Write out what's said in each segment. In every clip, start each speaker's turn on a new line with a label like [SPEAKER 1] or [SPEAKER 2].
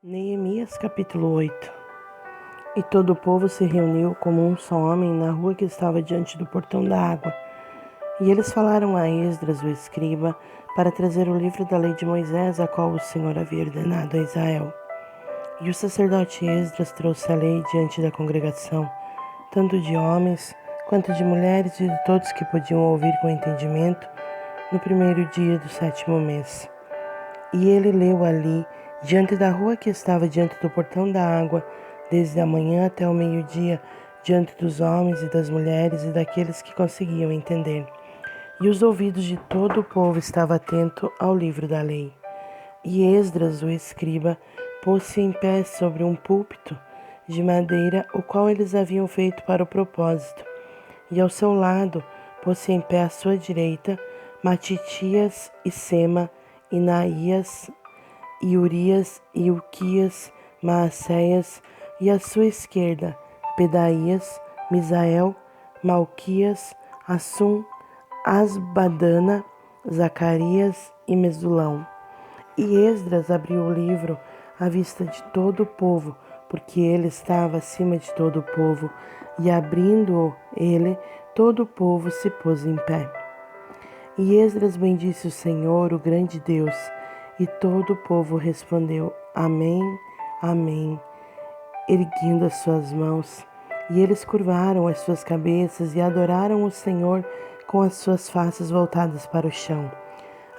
[SPEAKER 1] Neemias capítulo 8. E todo o povo se reuniu como um só homem na rua que estava diante do portão da água. E eles falaram a Esdras, o escriba, para trazer o livro da lei de Moisés, a qual o Senhor havia ordenado a Israel. E o sacerdote Esdras trouxe a lei diante da congregação, tanto de homens quanto de mulheres e de todos que podiam ouvir com entendimento, no primeiro dia do 7º mês. E ele leu ali, diante da rua que estava diante do portão da água, desde a manhã até o meio-dia, diante dos homens e das mulheres e daqueles que conseguiam entender. E os ouvidos de todo o povo estavam atentos ao livro da lei. E Esdras, o escriba, pôs-se em pé sobre um púlpito de madeira, o qual eles haviam feito para o propósito. E ao seu lado, pôs-se em pé à sua direita, Matitias e Sema, e Naías, e Urias, e Uquias, Maacéias, e à sua esquerda, Pedaías, Misael, Malquias, Assum, Asbadana, Zacarias e Mesulão. E Esdras abriu o livro à vista de todo o povo, porque ele estava acima de todo o povo, e abrindo-o ele, todo o povo se pôs em pé. E Esdras bendisse o Senhor, o grande Deus, e todo o povo respondeu: Amém, Amém, erguendo as suas mãos. E eles curvaram as suas cabeças e adoraram o Senhor com as suas faces voltadas para o chão.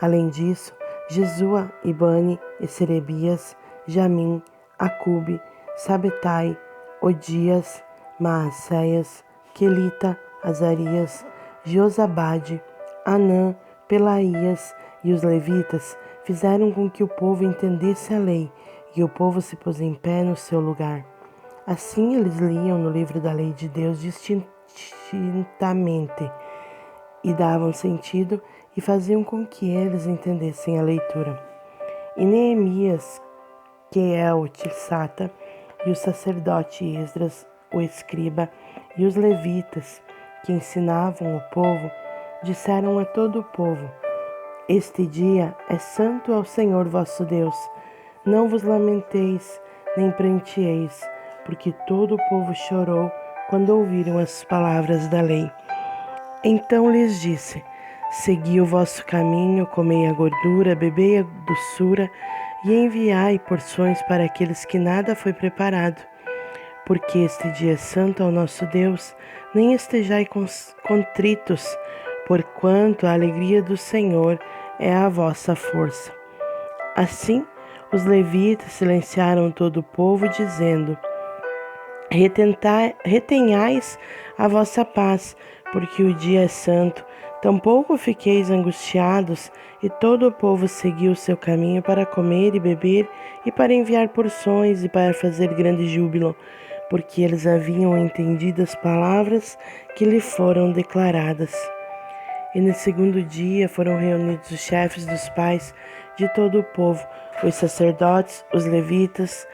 [SPEAKER 1] Além disso, Jesua, e Bani, e Serebias, Jamim, Acube, Sabetai, Odias, Maacéias, Quelita, Azarias, Josabade, Anã, Pelaías e os levitas fizeram com que o povo entendesse a lei, e o povo se pôs em pé no seu lugar. Assim eles liam no livro da lei de Deus distintamente, e davam sentido e faziam com que eles entendessem a leitura. E Neemias, que é o Tirsata, e o sacerdote Esdras, o escriba, e os levitas, que ensinavam o povo, disseram a todo o povo: Este dia é santo ao Senhor vosso Deus. Não vos lamenteis, nem pranteeis, porque todo o povo chorou quando ouviram as palavras da lei. Então lhes disse: Segui o vosso caminho, comei a gordura, bebei a doçura, e enviai porções para aqueles que nada foi preparado. Porque este dia é santo ao nosso Deus, nem estejai contritos, porquanto a alegria do Senhor é a vossa força. Assim, os levitas silenciaram todo o povo, dizendo: Retenhais a vossa paz, porque o dia é santo. Tampouco fiqueis angustiados. E todo o povo seguiu o seu caminho para comer e beber, e para enviar porções, e para fazer grande júbilo, porque eles haviam entendido as palavras que lhe foram declaradas. E no segundo dia foram reunidos os chefes dos pais de todo o povo, os sacerdotes, os levitas,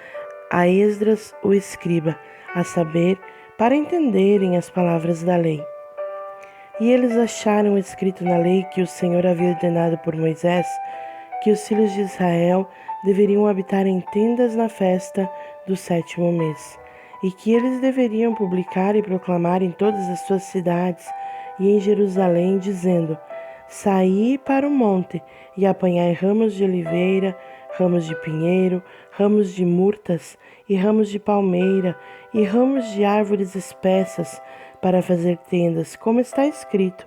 [SPEAKER 1] a Esdras, o escriba, a saber, para entenderem as palavras da lei. E eles acharam escrito na lei que o Senhor havia ordenado por Moisés que os filhos de Israel deveriam habitar em tendas na festa do 7º mês, e que eles deveriam publicar e proclamar em todas as suas cidades e em Jerusalém, dizendo: Saí para o monte e apanhai ramos de oliveira, ramos de pinheiro, ramos de murtas e ramos de palmeira e ramos de árvores espessas para fazer tendas, como está escrito.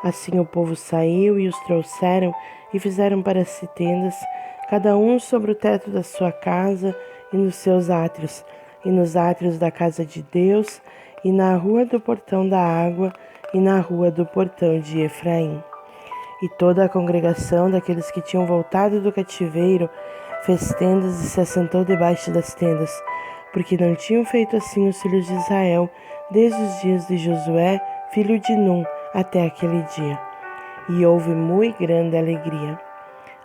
[SPEAKER 1] Assim o povo saiu e os trouxeram e fizeram para si tendas, cada um sobre o teto da sua casa e nos seus átrios, e nos átrios da casa de Deus, e na rua do portão da água, e na rua do portão de Efraim. E toda a congregação daqueles que tinham voltado do cativeiro fez tendas e se assentou debaixo das tendas, porque não tinham feito assim os filhos de Israel desde os dias de Josué, filho de Num, até aquele dia. E houve muito grande alegria.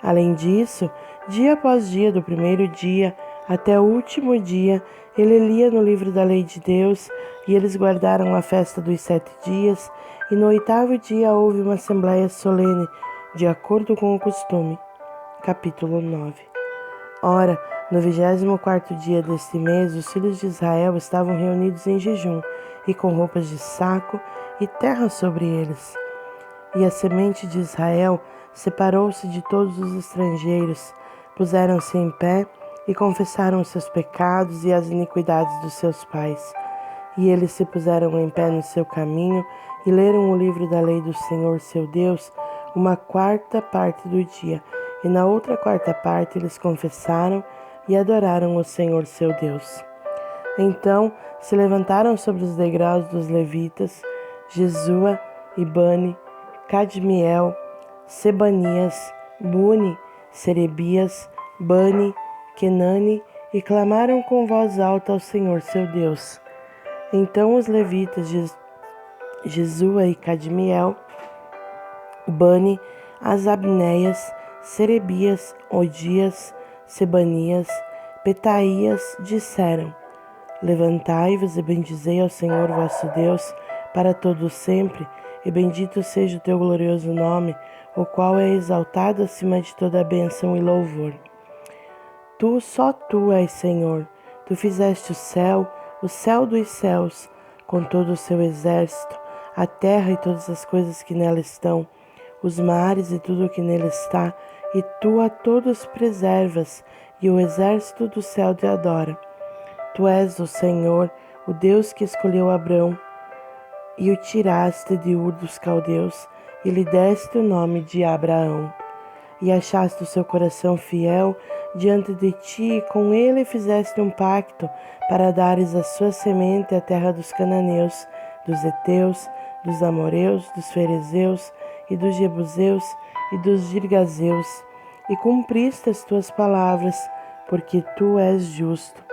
[SPEAKER 1] Além disso, dia após dia, do primeiro dia até o último dia, ele lia no livro da lei de Deus, e eles guardaram a festa dos 7 dias, e no 8º dia houve uma assembleia solene, de acordo com o costume. Capítulo 9. Ora, no 24º dia deste mês, os filhos de Israel estavam reunidos em jejum, e com roupas de saco e terra sobre eles. E a semente de Israel separou-se de todos os estrangeiros, puseram-se em pé e confessaram os seus pecados e as iniquidades dos seus pais. E eles se puseram em pé no seu caminho e leram o livro da lei do Senhor seu Deus, uma quarta parte do dia. E na outra quarta parte eles confessaram e adoraram o Senhor seu Deus. Então se levantaram sobre os degraus dos levitas, Jesua e Bani, Cadmiel, Sebanias, Buni, Serebias, Bani, Kenani, e clamaram com voz alta ao Senhor seu Deus. Então os levitas Jesua e Cadmiel, Bani, Asabneias, Serebias, Odias, Sebanias, Petaías disseram: Levantai-vos e bendizei ao Senhor vosso Deus para todo sempre, e bendito seja o teu glorioso nome, o qual é exaltado acima de toda bênção e louvor. Só tu és Senhor. Tu fizeste o céu dos céus, com todo o seu exército, a terra e todas as coisas que nela estão, os mares e tudo o que nele está, e tu a todos preservas, e o exército do céu te adora. Tu és o Senhor, o Deus que escolheu Abrão, e o tiraste de Ur dos Caldeus, e lhe deste o nome de Abraão. E achaste o seu coração fiel diante de ti, e com ele fizeste um pacto, para dares a sua semente a terra dos cananeus, dos heteus, dos amoreus, dos ferezeus, e dos jebuseus, e dos girgazeus, e cumpriste as tuas palavras, porque tu és justo.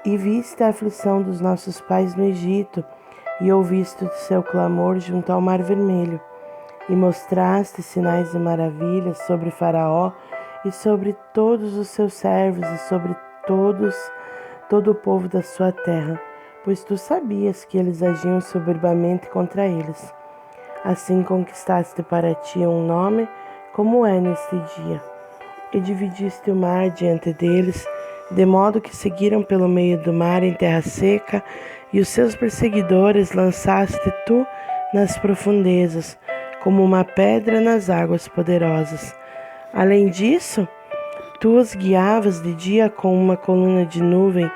[SPEAKER 1] E viste a aflição dos nossos pais no Egito, e ouviste o seu clamor junto ao Mar Vermelho, e mostraste sinais e maravilhas sobre Faraó e sobre todos os seus servos e sobre todo o povo da sua terra, pois tu sabias que eles agiam soberbamente contra eles. Assim conquistaste para ti um nome, como é neste dia. E dividiste o mar diante deles, de modo que seguiram pelo meio do mar em terra seca, e os seus perseguidores lançaste tu nas profundezas, como uma pedra nas águas poderosas. Além disso, tu os guiavas de dia com uma coluna de nuvem,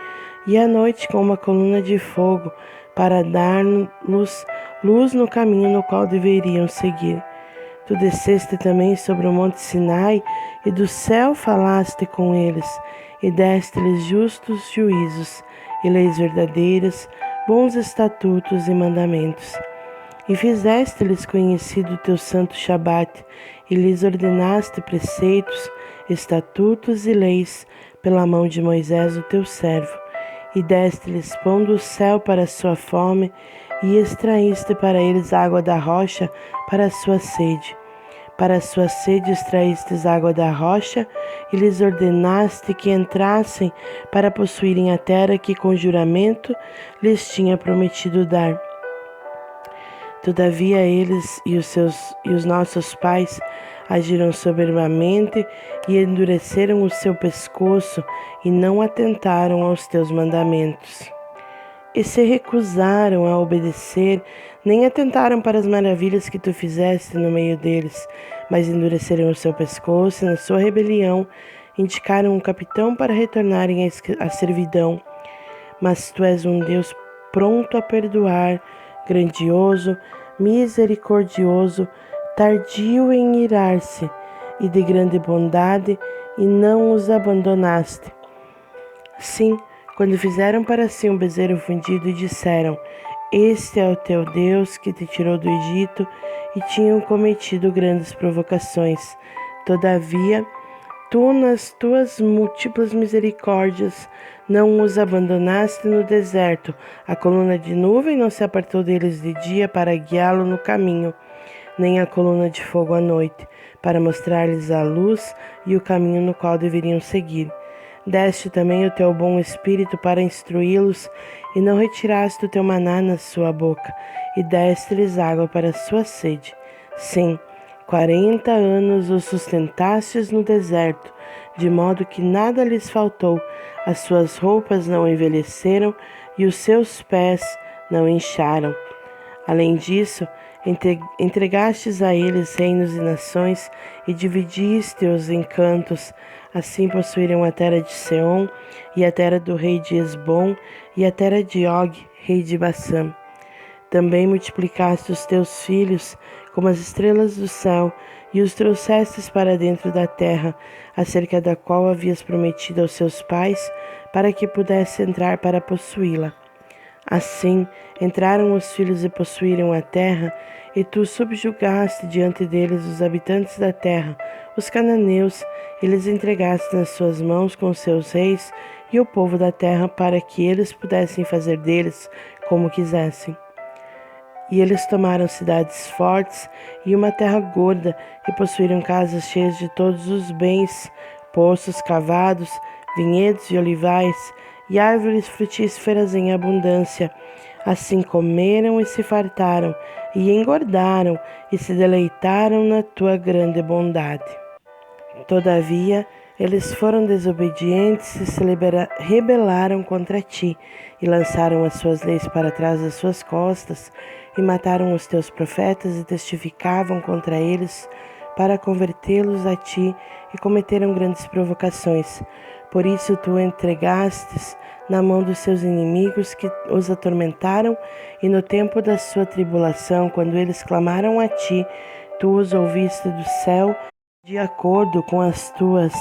[SPEAKER 1] e à noite com uma coluna de fogo, para dar-nos luz no caminho no qual deveriam seguir. Tu desceste também sobre o monte Sinai, e do céu falaste com eles, e deste-lhes justos juízos, e leis verdadeiras, bons estatutos e mandamentos. E fizeste-lhes conhecido o teu santo Shabat, e lhes ordenaste preceitos, estatutos e leis, pela mão de Moisés o teu servo. E deste-lhes pão do céu para a sua fome, e extraíste para eles água da rocha para a sua sede. Para a sua sede extraístes água da rocha, e lhes ordenaste que entrassem para possuírem a terra que com juramento lhes tinha prometido dar. Todavia eles e os nossos pais agiram soberbamente e endureceram o seu pescoço e não atentaram aos teus mandamentos. E se recusaram a obedecer, nem atentaram para as maravilhas que tu fizeste no meio deles, mas endureceram o seu pescoço e na sua rebelião indicaram um capitão para retornarem à servidão. Mas tu és um Deus pronto a perdoar, grandioso, misericordioso, tardio em irar-se, e de grande bondade, e não os abandonaste. Sim, quando fizeram para si um bezerro fundido e disseram: Este é o teu Deus que te tirou do Egito, e tinham cometido grandes provocações. Todavia, tu nas tuas múltiplas misericórdias não os abandonaste no deserto. A coluna de nuvem não se apartou deles de dia para guiá-lo no caminho, nem a coluna de fogo à noite, para mostrar-lhes a luz e o caminho no qual deveriam seguir. Deste também o teu bom espírito para instruí-los, e não retiraste o teu maná na sua boca, e deste-lhes água para a sua sede. Sim, 40 anos os sustentastes no deserto, de modo que nada lhes faltou, as suas roupas não envelheceram e os seus pés não incharam. Além disso, entregastes a eles reinos e nações e dividiste os encantos. Assim possuíram a terra de Seom e a terra do rei de Esbom e a terra de Og, rei de Bassã. Também multiplicaste os teus filhos como as estrelas do céu e os trouxestes para dentro da terra, acerca da qual havias prometido aos seus pais, para que pudesse entrar para possuí-la. Assim entraram os filhos e possuíram a terra, e tu subjugaste diante deles os habitantes da terra, os cananeus, e lhes entregaste nas suas mãos com os seus reis e o povo da terra, para que eles pudessem fazer deles como quisessem. E eles tomaram cidades fortes e uma terra gorda, e possuíram casas cheias de todos os bens, poços cavados, vinhedos e olivais, e árvores frutíferas em abundância. Assim comeram e se fartaram, e engordaram, e se deleitaram na tua grande bondade. Todavia, eles foram desobedientes e se rebelaram contra ti, e lançaram as suas leis para trás das suas costas, e mataram os teus profetas e testificavam contra eles, para convertê-los a ti, e cometeram grandes provocações. Por isso tu entregastes na mão dos seus inimigos que os atormentaram, e no tempo da sua tribulação, quando eles clamaram a ti, tu os ouviste do céu, de acordo com as tuas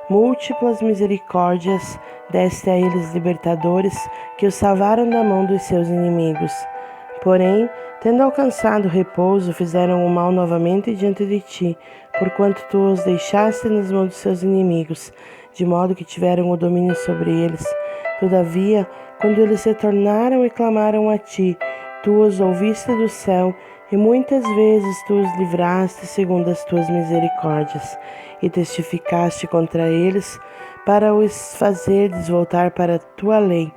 [SPEAKER 1] múltiplas misericórdias, deste a eles libertadores que os salvaram da mão dos seus inimigos. Porém, tendo alcançado repouso, fizeram o mal novamente diante de ti, porquanto tu os deixaste nas mãos dos seus inimigos, de modo que tiveram o domínio sobre eles. Todavia, quando eles retornaram e clamaram a ti, tu os ouviste do céu, e muitas vezes tu os livraste segundo as tuas misericórdias, e testificaste contra eles, para os fazeres voltar para a tua lei.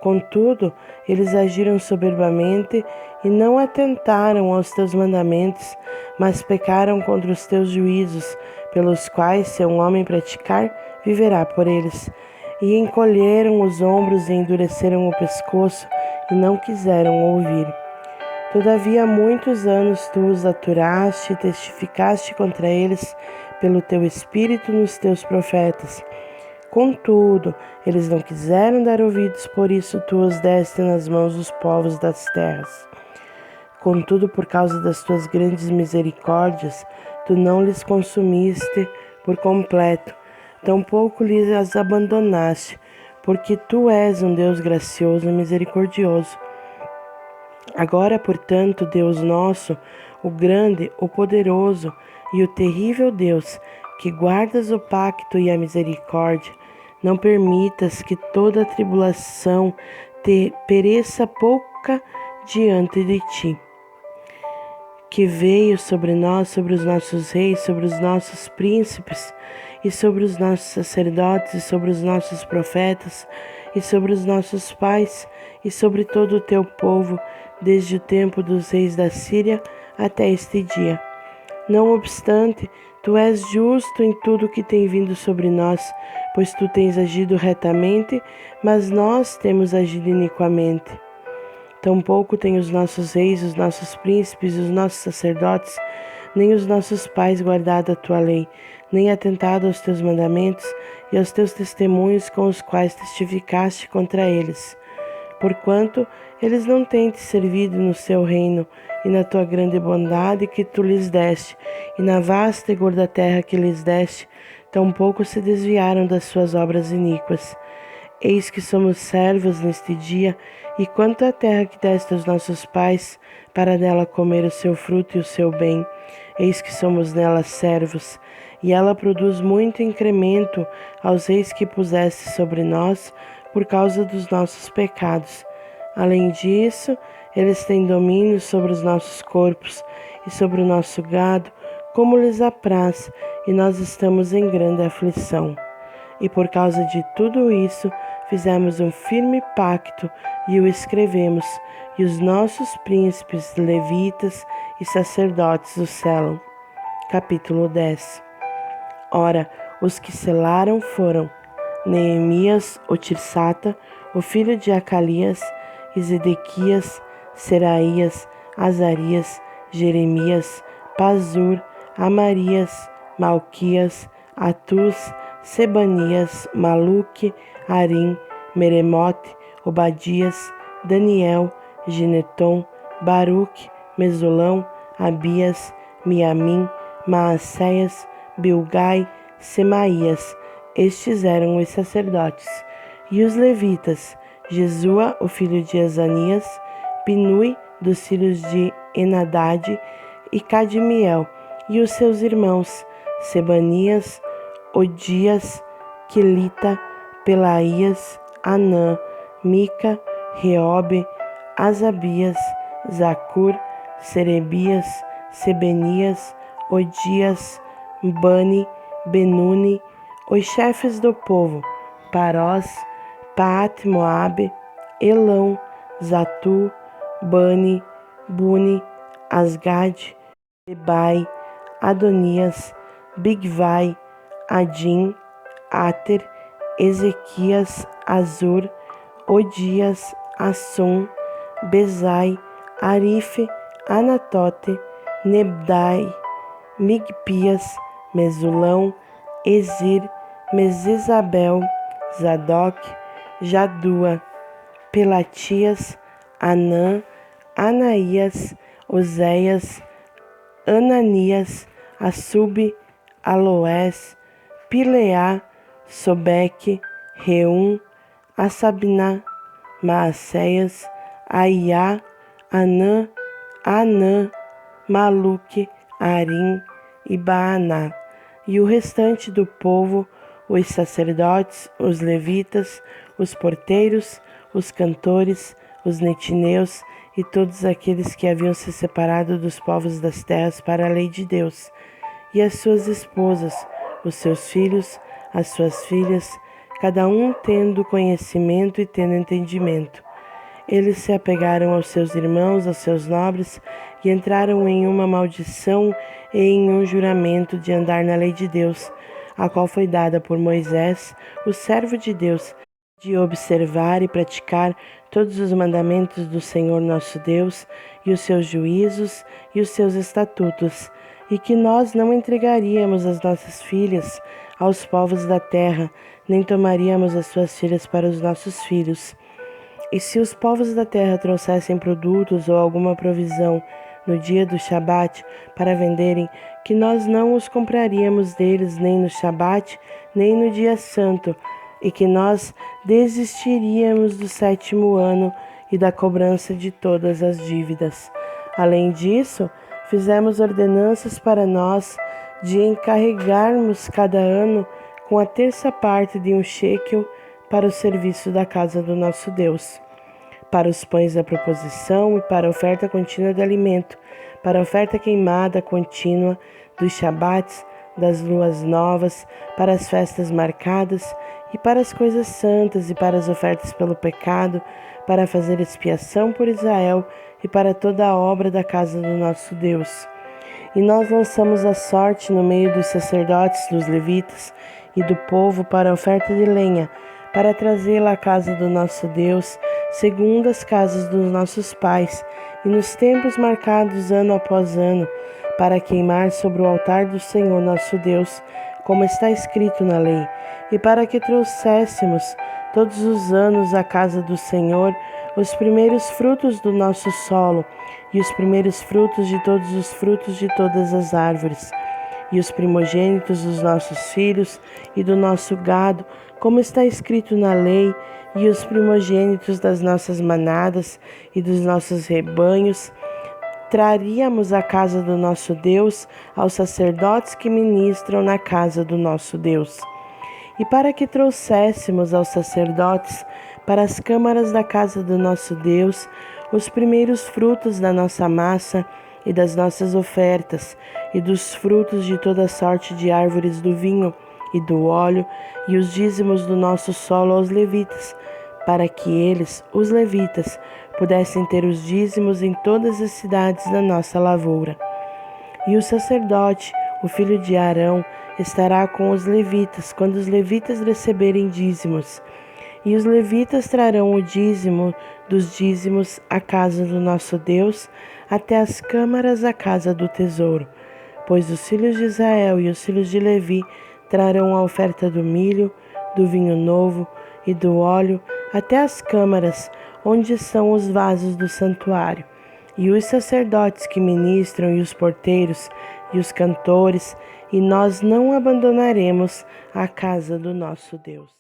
[SPEAKER 1] Contudo, eles agiram soberbamente e não atentaram aos teus mandamentos, mas pecaram contra os teus juízos, pelos quais, se um homem praticar, viverá por eles. E encolheram os ombros e endureceram o pescoço, e não quiseram ouvir. Todavia, há muitos anos tu os aturaste e testificaste contra eles pelo teu Espírito nos teus profetas. Contudo, eles não quiseram dar ouvidos, por isso tu os deste nas mãos dos povos das terras. Contudo, por causa das tuas grandes misericórdias, tu não lhes consumiste por completo, tampouco lhes as abandonaste, porque tu és um Deus gracioso e misericordioso. Agora, portanto, Deus nosso, o grande, o poderoso e o terrível Deus, que guardas o pacto e a misericórdia, não permitas que toda a tribulação te pereça pouca diante de ti, que veio sobre nós, sobre os nossos reis, sobre os nossos príncipes, e sobre os nossos sacerdotes, e sobre os nossos profetas, e sobre os nossos pais, e sobre todo o teu povo, desde o tempo dos reis da Síria até este dia. Não obstante, tu és justo em tudo que tem vindo sobre nós, pois tu tens agido retamente, mas nós temos agido iniquamente. Tampouco têm os nossos reis, os nossos príncipes e os nossos sacerdotes, nem os nossos pais guardado a tua lei, nem atentado aos teus mandamentos e aos teus testemunhos com os quais testificaste contra eles. Porquanto eles não têm te servido no seu reino, e na tua grande bondade que tu lhes deste, e na vasta e gorda terra que lhes deste, tampouco se desviaram das suas obras iníquas. Eis que somos servos neste dia, e quanto à terra que deste aos nossos pais, para nela comer o seu fruto e o seu bem, eis que somos nela servos, e ela produz muito incremento aos reis que puseste sobre nós, por causa dos nossos pecados. Além disso, eles têm domínio sobre os nossos corpos e sobre o nosso gado, como lhes apraz, e nós estamos em grande aflição. E por causa de tudo isso, fizemos um firme pacto e o escrevemos, e os nossos príncipes, levitas e sacerdotes o selam. Capítulo 10. Ora, Os que selaram foram Neemias, o Tirsata, o filho de Acalias, e Zedequias, Seraías, Azarias, Jeremias, Pazur, Amarias, Malquias, Atus, Sebanias, Maluque, Arim, Meremote, Obadias, Daniel, Gineton, Baruque, Mesulão, Abias, Miamim, Maacéias, Bilgai, Semaías. Estes eram os sacerdotes. E os levitas, Jesua, o filho de Azanias, Binui, dos filhos de Enadade, e Cadmiel, e os seus irmãos, Sebanias, Odias, Quelita, Pelaías, Anã, Mica, Reobe, Asabias, Zacur, Serebias, Sebenias, Odias, Bani, Benuni, os chefes do povo, Parós, Paat-Moabe, Elão, Zatu, Bani, Buni, Asgade, Bebai, Adonias, Bigvai, Adim, Ater, Ezequias, Azur, Odias, Assum, Bezai, Arife, Anatote, Nebdai, Migpias, Mesulão, Ezir, Mesesabel, Zadok, Jadua, Pelatias, Anã, Anaías, Oséias, Ananias, Assub, Aloés, Pileá, Sobeque, Reum, Assabná, Maacéias, Aiá, Anã, Maluque, Arim e Baaná. E o restante do povo, os sacerdotes, os levitas, os porteiros, os cantores, os netineus e todos aqueles que haviam se separado dos povos das terras para a lei de Deus, e as suas esposas, os seus filhos, as suas filhas, cada um tendo conhecimento e tendo entendimento. Eles se apegaram aos seus irmãos, aos seus nobres, e entraram em uma maldição e em um juramento de andar na lei de Deus, a qual foi dada por Moisés, o servo de Deus, de observar e praticar todos os mandamentos do Senhor nosso Deus, e os seus juízos e os seus estatutos, e que nós não entregaríamos as nossas filhas aos povos da terra, nem tomaríamos as suas filhas para os nossos filhos. E se os povos da terra trouxessem produtos ou alguma provisão no dia do Shabat para venderem, que nós não os compraríamos deles nem no Shabat, nem no dia santo, e que nós desistiríamos do 7º ano e da cobrança de todas as dívidas. Além disso, fizemos ordenanças para nós de encarregarmos cada ano com a 1/3 de um shekel para o serviço da casa do nosso Deus, para os pães da proposição e para a oferta contínua de alimento, para a oferta queimada contínua dos Shabats, das luas novas, para as festas marcadas e para as coisas santas e para as ofertas pelo pecado, para fazer expiação por Israel e para toda a obra da casa do nosso Deus. E nós lançamos a sorte no meio dos sacerdotes, dos levitas e do povo para a oferta de lenha, para trazê-la à casa do nosso Deus, segundo as casas dos nossos pais, e nos tempos marcados ano após ano, para queimar sobre o altar do Senhor nosso Deus, como está escrito na lei, e para que trouxéssemos todos os anos à casa do Senhor os primeiros frutos do nosso solo, e os primeiros frutos de todos os frutos de todas as árvores, e os primogênitos dos nossos filhos e do nosso gado, como está escrito na lei, e os primogênitos das nossas manadas e dos nossos rebanhos, traríamos à casa do nosso Deus aos sacerdotes que ministram na casa do nosso Deus. E para que trouxéssemos aos sacerdotes para as câmaras da casa do nosso Deus os primeiros frutos da nossa massa e das nossas ofertas, e dos frutos de toda sorte de árvores do vinho e do óleo, e os dízimos do nosso solo aos levitas, para que eles, os levitas, pudessem ter os dízimos em todas as cidades da nossa lavoura. E o sacerdote, o filho de Arão, estará com os levitas, quando os levitas receberem dízimos. E os levitas trarão o dízimo dos dízimos à casa do nosso Deus, até as câmaras à casa do tesouro. Pois os filhos de Israel e os filhos de Levi trarão a oferta do milho, do vinho novo e do óleo até as câmaras, onde estão os vasos do santuário. E os sacerdotes que ministram, e os porteiros, e os cantores, e nós não abandonaremos a casa do nosso Deus.